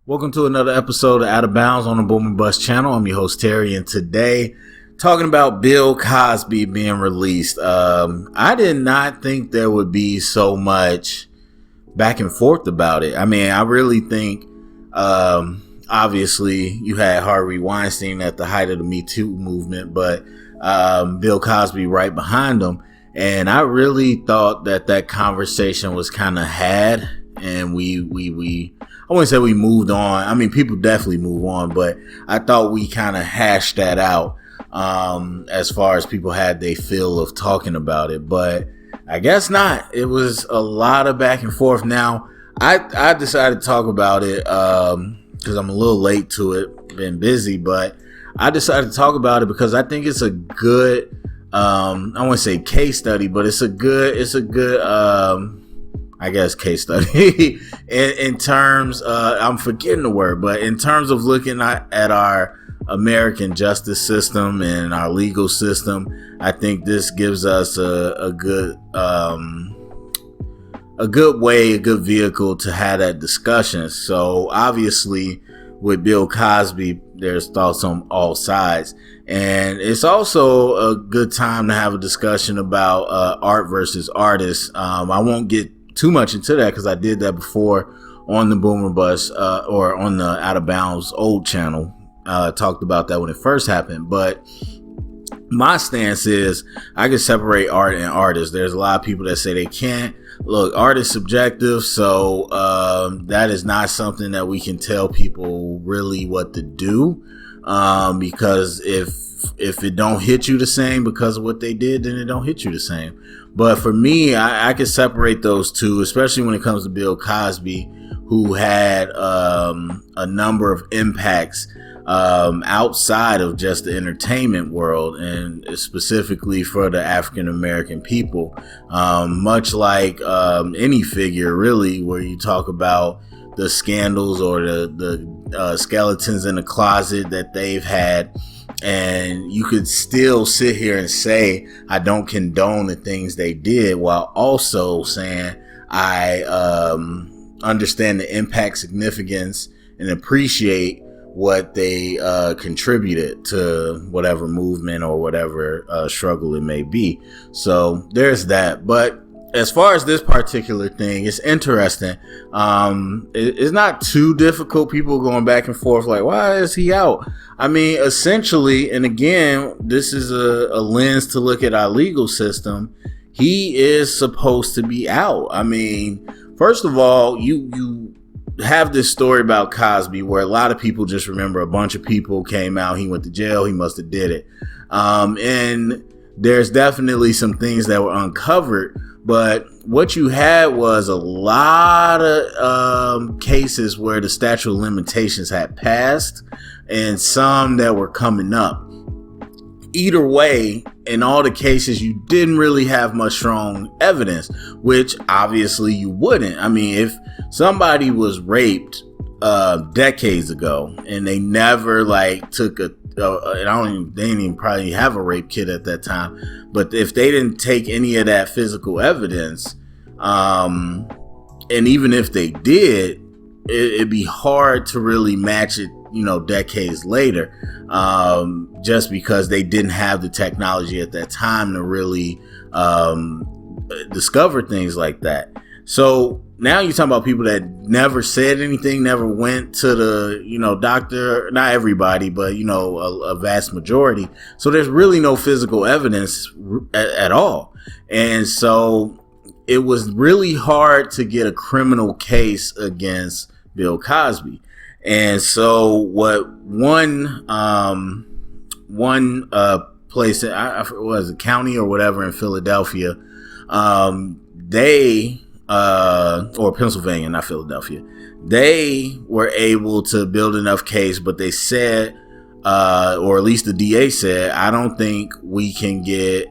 Welcome to another episode of Out of Bounds on the Boom and Bust channel. I'm your host Terry, and today talking about Bill Cosby being released. I did not think there would be so much back and forth about it. I mean, I really think, obviously, you had Harvey Weinstein at the height of the Me Too movement, but Bill Cosby right behind him, and I really thought that conversation was kind of had, and we. I wouldn't say we moved on. I mean, people definitely move on, but I thought we kind of hashed that out as far as people had their feel of talking about it. But I guess not. It was a lot of back and forth. Now, I decided to talk about it because I'm a little late to it, been busy, but I decided to talk about it because I think it's a good, I wouldn't say case study, but it's a good, I guess case study in terms, I'm forgetting the word, but in terms of looking at our American justice system and our legal system, I think this gives us a good way, a good vehicle to have that discussion. So obviously with Bill Cosby, there's thoughts on all sides. And it's also a good time to have a discussion about art versus artists. I won't get too much into that because I did that before on the Boomer Bus or on the Out of Bounds old channel. Talked about that when it first happened. But my stance is I can separate art and artists. There's a lot of people that say they can't. Look, art is subjective, so that is not something that we can tell people really what to do, because if it don't hit you the same because of what they did, then it don't hit you the same. But for me, I can separate those two, especially when it comes to Bill Cosby, who had a number of impacts outside of just the entertainment world, and specifically for the African American people. Much like any figure, really, where you talk about the scandals or the skeletons in the closet that they've had. And you could still sit here and say, I don't condone the things they did, while also saying I understand the impact, significance, and appreciate what they contributed to whatever movement or whatever struggle it may be. So there's that. But as far as this particular thing, it's interesting. It's not too difficult. People going back and forth like, why is he out? I mean, essentially, and again, this is a lens to look at our legal system. He is supposed to be out. I mean, first of all, you have this story about Cosby where a lot of people just remember a bunch of people came out. He went to jail. He must have did it. And there's definitely some things that were uncovered. But what you had was a lot of cases where the statute of limitations had passed and some that were coming up. Either way, in all the cases, you didn't really have much strong evidence, which obviously you wouldn't. I mean, if somebody was raped decades ago and they never took a and they didn't even probably have a rape kit at that time, but if they didn't take any of that physical evidence, and even if they did, it'd be hard to really match it, decades later, just because they didn't have the technology at that time to really discover things like that. So now you're talking about people that never said anything, never went to the, doctor, not everybody, but, a vast majority. So there's really no physical evidence at all. And so it was really hard to get a criminal case against Bill Cosby. And so what one place, I forget, was a county or whatever in Philadelphia, or Pennsylvania, not Philadelphia, they were able to build enough case, but they said, or at least the DA said, I don't think we can get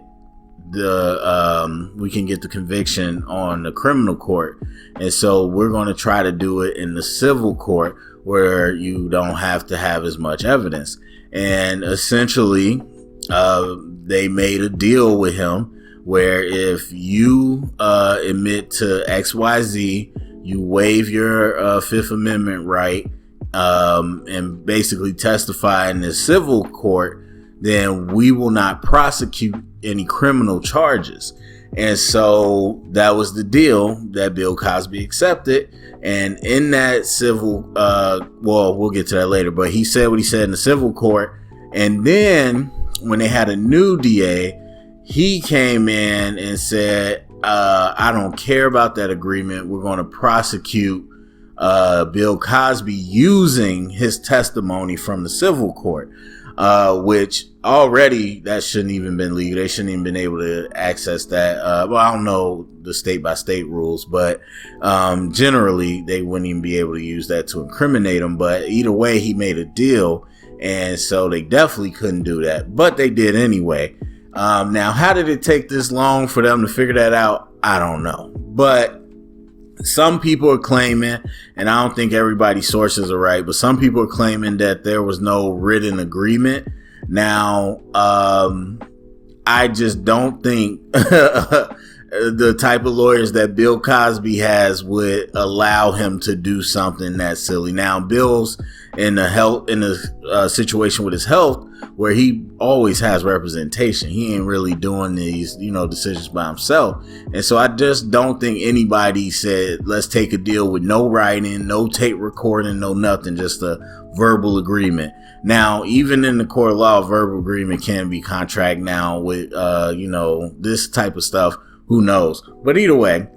the conviction on the criminal court. And so we're going to try to do it in the civil court where you don't have to have as much evidence. And essentially, they made a deal with him where if you admit to XYZ, you waive your Fifth Amendment right, and basically testify in the civil court, then we will not prosecute any criminal charges. And so that was the deal that Bill Cosby accepted. And in that civil, well, we'll get to that later, but he said what he said in the civil court. And then when they had a new DA, he came in and said, I don't care about that agreement. We're going to prosecute Bill Cosby using his testimony from the civil court, which already that shouldn't even been legal. They shouldn't even been able to access that. Well, I don't know the state by state rules, but generally they wouldn't even be able to use that to incriminate him. But either way, he made a deal, and so they definitely couldn't do that, but they did anyway. Now, how did it take this long for them to figure that out? I don't know, but some people are claiming, and I don't think everybody's sources are right, but some people are claiming that there was no written agreement. Now, I just don't think the type of lawyers that Bill Cosby has would allow him to do something that silly. Now, Bill's in a situation with his health where he always has representation. He ain't really doing these, decisions by himself. And so I just don't think anybody said, let's take a deal with no writing, no tape recording, no nothing, just a verbal agreement. Now, even in the court of law, verbal agreement can be contract now with, this type of stuff. Who knows? But either way,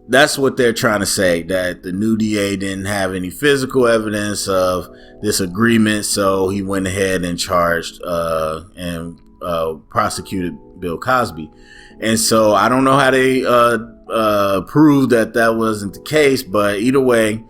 that's what they're trying to say, that the new DA didn't have any physical evidence of this agreement. So he went ahead and charged and prosecuted Bill Cosby. And so I don't know how they proved that wasn't the case. But either way,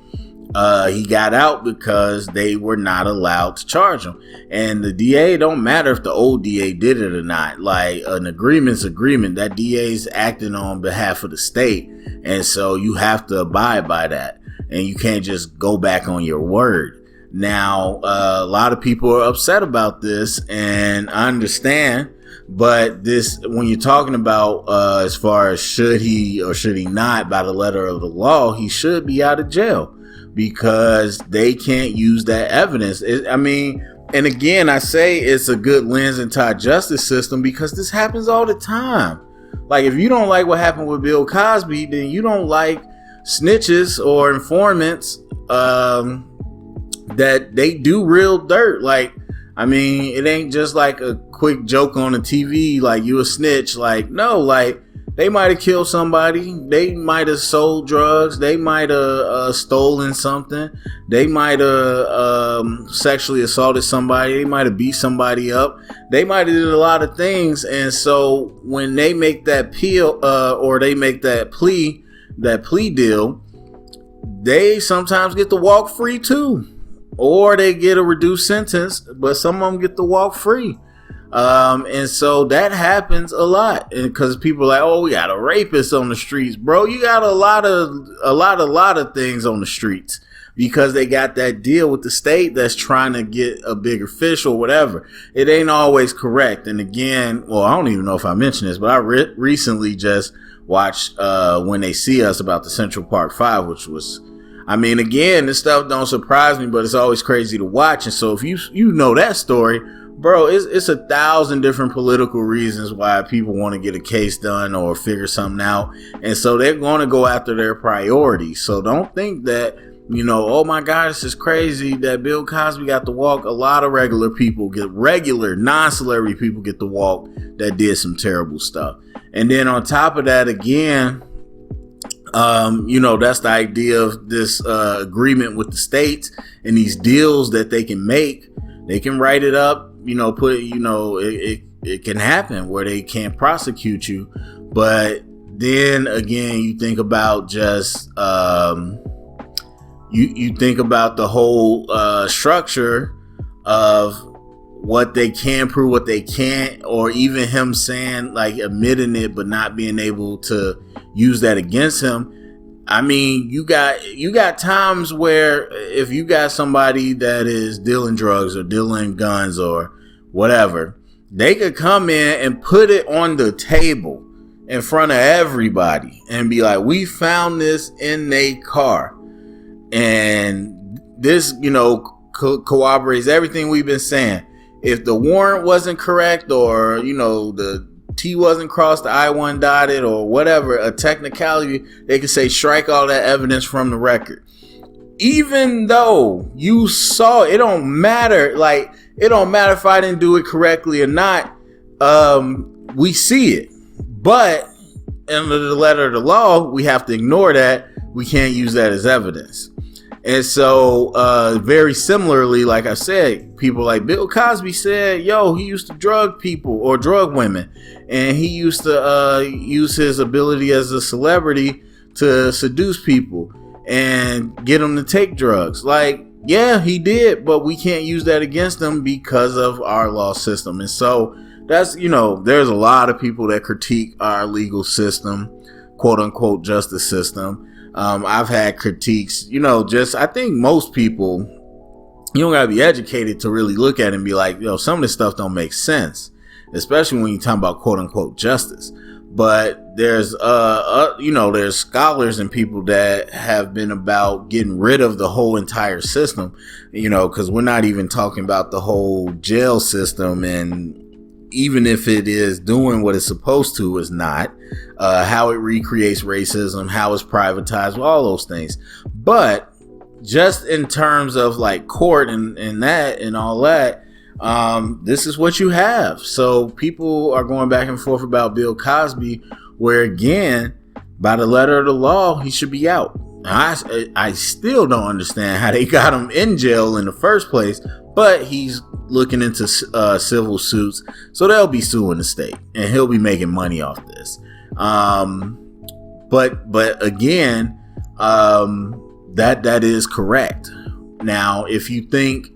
he got out because they were not allowed to charge him. And the DA, don't matter if the old DA did it or not. Like, an agreement's agreement. That DA's acting on behalf of the state. And so you have to abide by that. And you can't just go back on your word. Now, a lot of people are upset about this, and I understand. But this, when you're talking about as far as should he or should he not, by the letter of the law, he should be out of jail. Because they can't use that evidence. And again, I say it's a good lens into our justice system because this happens all the time. Like, if you don't like what happened with Bill Cosby, then you don't like snitches or informants that they do real dirt. Like, it ain't just like a quick joke on the TV, like you a snitch. Like, no, like, they might have killed somebody. They might have sold drugs. They might have stolen something. They might have sexually assaulted somebody. They might have beat somebody up. They might have did a lot of things. And so when they make that or they make that plea deal, they sometimes get to walk free too, or they get a reduced sentence. But some of them get to walk free. And so that happens a lot, and because people are like, oh, we got a rapist on the streets, bro. You got a lot of things on the streets because they got that deal with the state that's trying to get a bigger fish or whatever. It ain't always correct. And again, well, I don't even know if I mentioned this, but I recently just watched When They See Us about the Central Park 5, which was, again, this stuff don't surprise me, but it's always crazy to watch. And so if you know that story, bro, it's 1,000 different political reasons why people want to get a case done or figure something out. And so they're going to go after their priorities. So don't think that, oh my God, this is crazy that Bill Cosby got to walk. A lot of regular non-celebrity people get to walk that did some terrible stuff. And then on top of that, again, that's the idea of this agreement with the states and these deals that they can make. They can write it up. It can happen where they can't prosecute you. But then again, you think about just you think about the whole structure of what they can prove, what they can't, or even him saying, like, admitting it but not being able to use that against him. You got times where if you got somebody that is dealing drugs or dealing guns or whatever, they could come in and put it on the table in front of everybody and be like, we found this in their car. And this, corroborates everything we've been saying. If the warrant wasn't correct, or, the T wasn't crossed, the I wasn't dotted, or whatever, a technicality, they could say strike all that evidence from the record. Even though you saw, it don't matter. Like, it don't matter if I didn't do it correctly or not. We see it. But under the letter of the law, we have to ignore that. We can't use that as evidence. And so, very similarly, like I said, people like Bill Cosby said, he used to drug people or drug women. And he used to use his ability as a celebrity to seduce people and get them to take drugs. Like, yeah, he did, but we can't use that against him because of our law system. And so that's, there's a lot of people that critique our legal system, quote unquote, justice system. I've had critiques, I think most people, you don't gotta be educated to really look at it and be like, some of this stuff don't make sense, especially when you're talking about quote unquote justice. But there's, there's scholars and people that have been about getting rid of the whole entire system, because we're not even talking about the whole jail system. And even if it is doing what it's supposed to, is not, how it recreates racism, how it's privatized, all those things. But just in terms of like court and that and all that, this is what you have. So people are going back and forth about Bill Cosby, where again, by the letter of the law, he should be out. I still don't understand how they got him in jail in the first place, but he's looking into civil suits, so they'll be suing the state, and he'll be making money off this. But again, that is correct. Now, if you think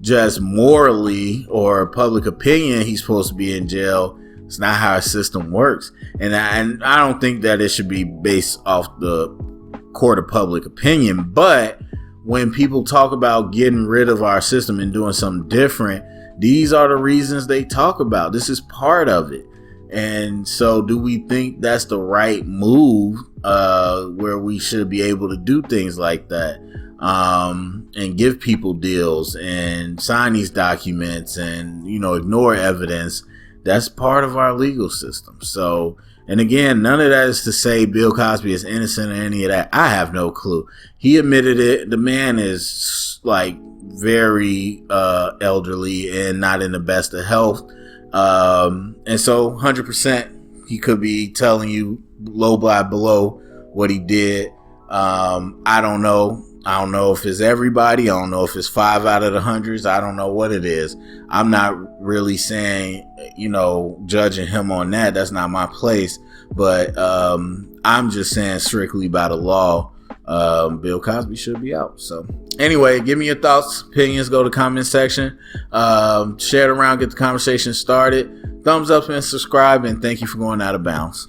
just morally or public opinion he's supposed to be in jail, it's not how our system works. And I don't think that it should be based off the court of public opinion. But when people talk about getting rid of our system and doing something different, these are the reasons they talk about. This is part of it. And so do we think that's the right move, where we should be able to do things like that, and give people deals and sign these documents and, ignore evidence? That's part of our legal system. So, and again, none of that is to say Bill Cosby is innocent or any of that. I have no clue. He admitted it. The man is like very elderly and not in the best of health. And so 100% he could be telling you low by below what he did. I don't know. I don't know if it's everybody. I don't know if it's 5 out of the hundreds. I don't know what it is. I'm not really saying, judging him on that. That's not my place. But I'm just saying strictly by the law, Bill Cosby should be out. So anyway, give me your thoughts, opinions, go to the comment section, share it around, get the conversation started. Thumbs up and subscribe, and thank you for going out of bounds.